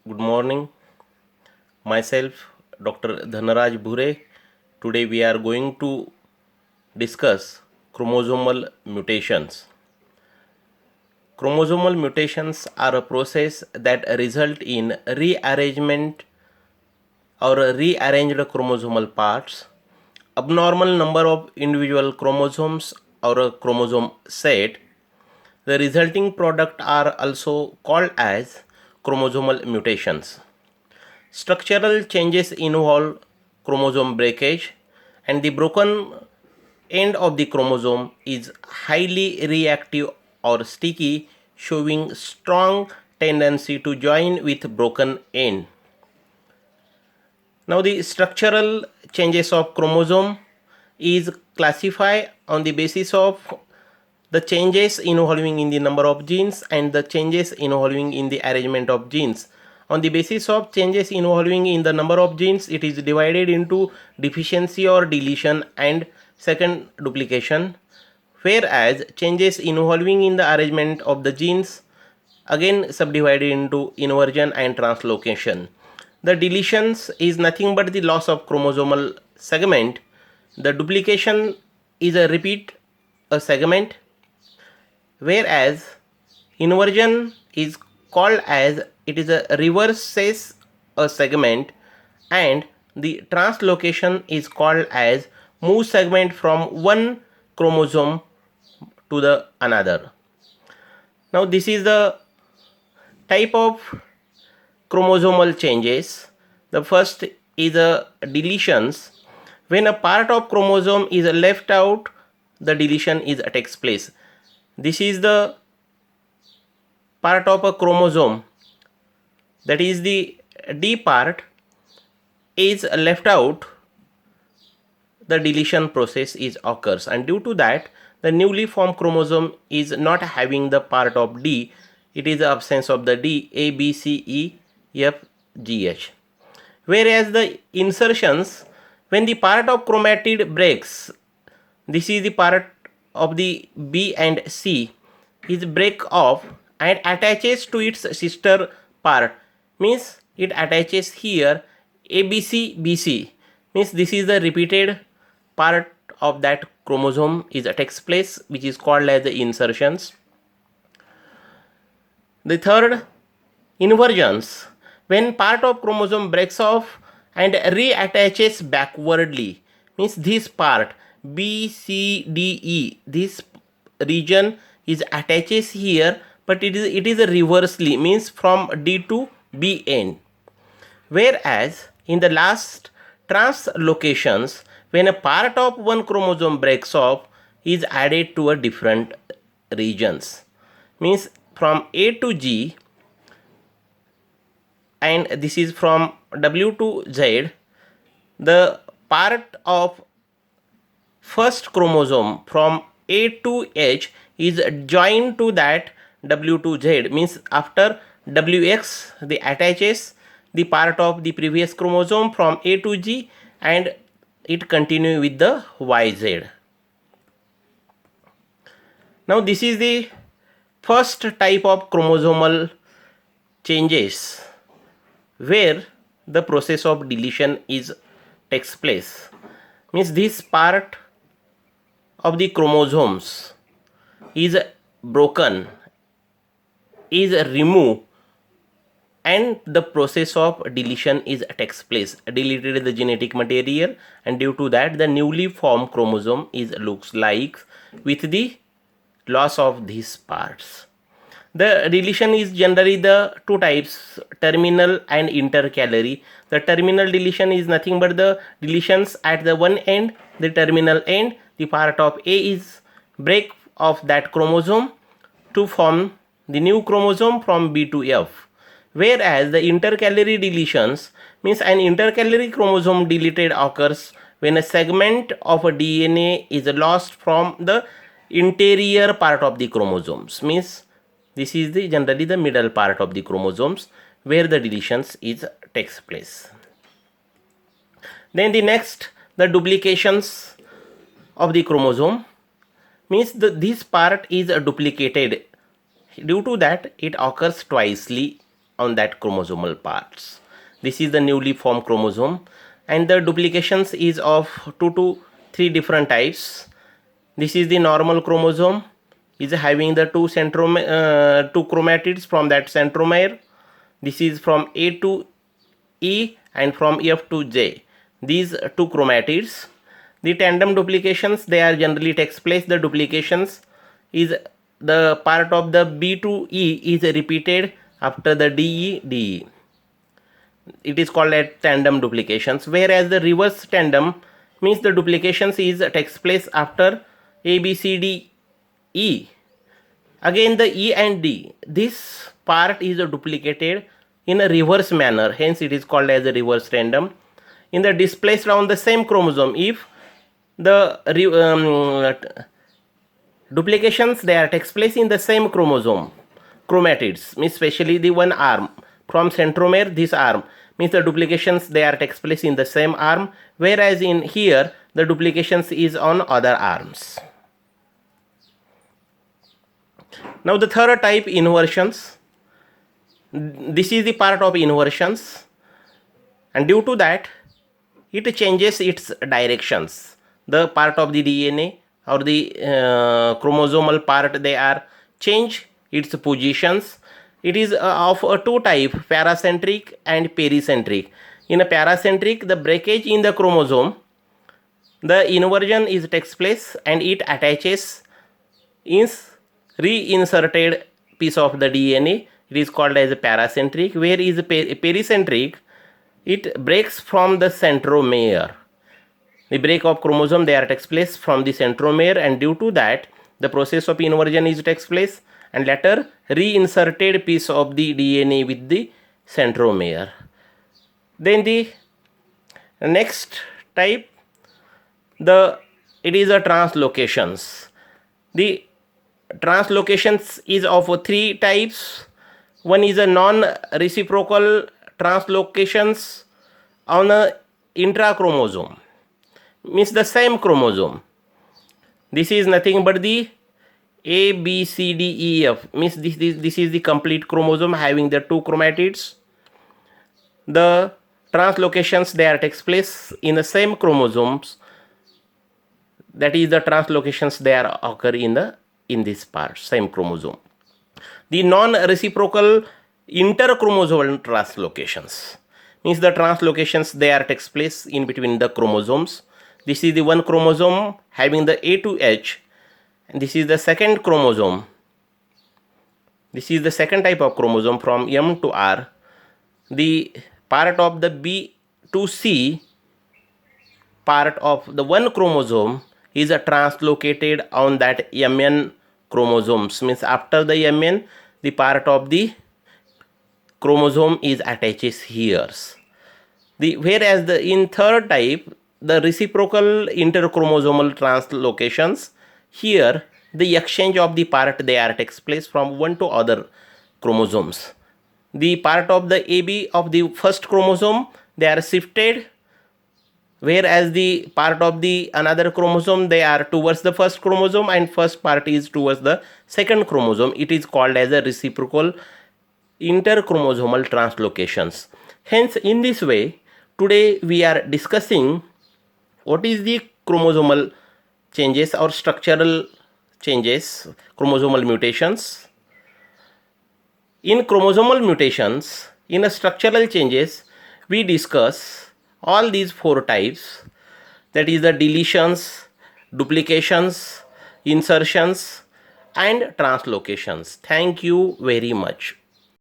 Good morning. Myself, Dr. Dhanaraj Bhure. Today we are going to discuss chromosomal mutations. Chromosomal mutations are a process that result in rearrangement or rearranged chromosomal parts, abnormal number of individual chromosomes or a chromosome set. The resulting product are also called as chromosomal mutations. Structural changes involve chromosome breakage, and the broken end of the chromosome is highly reactive or sticky, showing strong tendency to join with broken end. Now the structural changes of chromosome is classified on the basis of the changes involving in the number of genes and the changes involving in the arrangement of genes. On the basis of changes involving in the number of genes, it is divided into deficiency or deletion and second duplication, whereas changes involving in the arrangement of the genes again subdivided into inversion and translocation. The deletions is nothing but the loss of chromosomal segment. The duplication is a repeat a segment, whereas inversion is called as it is a reverses a segment, and the translocation is called as move segment from one chromosome to the another. Now this is the type of chromosomal changes. The first is a deletions. When a part of chromosome is left out, the deletion is takes place. This is the part of a chromosome, that is the D part, is left out. The deletion process is occurs, and due to that the newly formed chromosome is not having the part of D. It is the absence of the D, A, B, C, E, F, G, H. Whereas the insertions, when the part of chromatid breaks, this is the part of the B and C is break off and attaches to its sister part, means it attaches here ABC BC, means this is the repeated part of that chromosome is takes place, which is called as the insertions. The third, inversions, when part of chromosome breaks off and reattaches backwardly, means this part B, C, D, E, this region is attaches here, but it is a reversely, means from D to B end. Whereas in the last translocations, when a part of one chromosome breaks off, is added to a different regions, means from A to G, and this is from W to Z. The part of first chromosome from A to H is joined to that W to Z, means after WX they attaches the part of the previous chromosome from A to G, and it continue with the YZ. Now this is the first type of chromosomal changes where the process of deletion is takes place, means this part of the chromosomes is broken, is removed, and the process of deletion is takes place, deleted the genetic material, and due to that the newly formed chromosome is looks like with the loss of these parts. The deletion is generally the two types, terminal and intercalary. The terminal deletion is nothing but the deletions at the one end, the terminal end, the part of A is break of that chromosome to form the new chromosome from B to F. Whereas the intercalary deletions, means an intercalary chromosome deleted occurs when a segment of a DNA is lost from the interior part of the chromosomes, means this is the generally the middle part of the chromosomes where the deletions is takes place. Then the next, the duplications of the chromosome, means this part is duplicated. Due to that it occurs twicely on that chromosomal parts. This is the newly formed chromosome, and the duplications is of 2 to 3 different types. This is the normal chromosome, is having the two chromatids from that centromere. This is from A to E and from F to J. These two chromatids. The tandem duplications, they are generally takes place. The duplications is the part of the B to E is repeated after the DE. It is called as tandem duplications, whereas the reverse tandem means the duplications is takes place after A, B, C, D, E. Again the E and D, this part is duplicated in a reverse manner, hence it is called as a reverse tandem. In the displaced on the same chromosome, if the duplications they are takes place in the same chromosome, chromatids means especially the one arm from centromere, this arm means the duplications they are takes place in the same arm, whereas in here the duplications is on other arms. Now the third type, inversions. This is the part of inversions, and due to that it changes its directions. The part of the DNA or the chromosomal part, they are change its positions. It is of two type, paracentric and pericentric. In a paracentric, the breakage in the chromosome, the inversion is takes place and it attaches in reinserted piece of the DNA. It is called as a paracentric, where is pericentric, it breaks from the centromere. The break of chromosome they are takes place from the centromere, and due to that the process of inversion is takes place, and later reinserted piece of the DNA with the centromere. Then the next type, it is a translocations. The translocations is of three types. One is a non-reciprocal translocations on a intrachromosome, means the same chromosome. This is nothing but the A, B, C, D, E, F, means this is the complete chromosome having the two chromatids. The translocations they are takes place in the same chromosomes, that is the translocations they are occur in this part, same chromosome. The non-reciprocal interchromosomal translocations means the translocations they are takes place in between the chromosomes. This is the one chromosome having the A to H, and this is the second chromosome. This is the second type of chromosome from M to R. The part of the B to C part of the one chromosome is translocated on that MN chromosomes, means after the MN the part of the chromosome is attaches here. Whereas in third type, the reciprocal interchromosomal translocations, here the exchange of the part they are takes place from one to other chromosomes. The part of the AB of the first chromosome they are shifted, whereas the part of the another chromosome they are towards the first chromosome, and first part is towards the second chromosome. It is called as a reciprocal interchromosomal translocations. Hence in this way today we are discussing what is the chromosomal changes or structural changes, chromosomal mutations. In chromosomal mutations, in a structural changes, we discuss all these four types, that is the deletions, duplications, insertions and translocations. Thank you very much.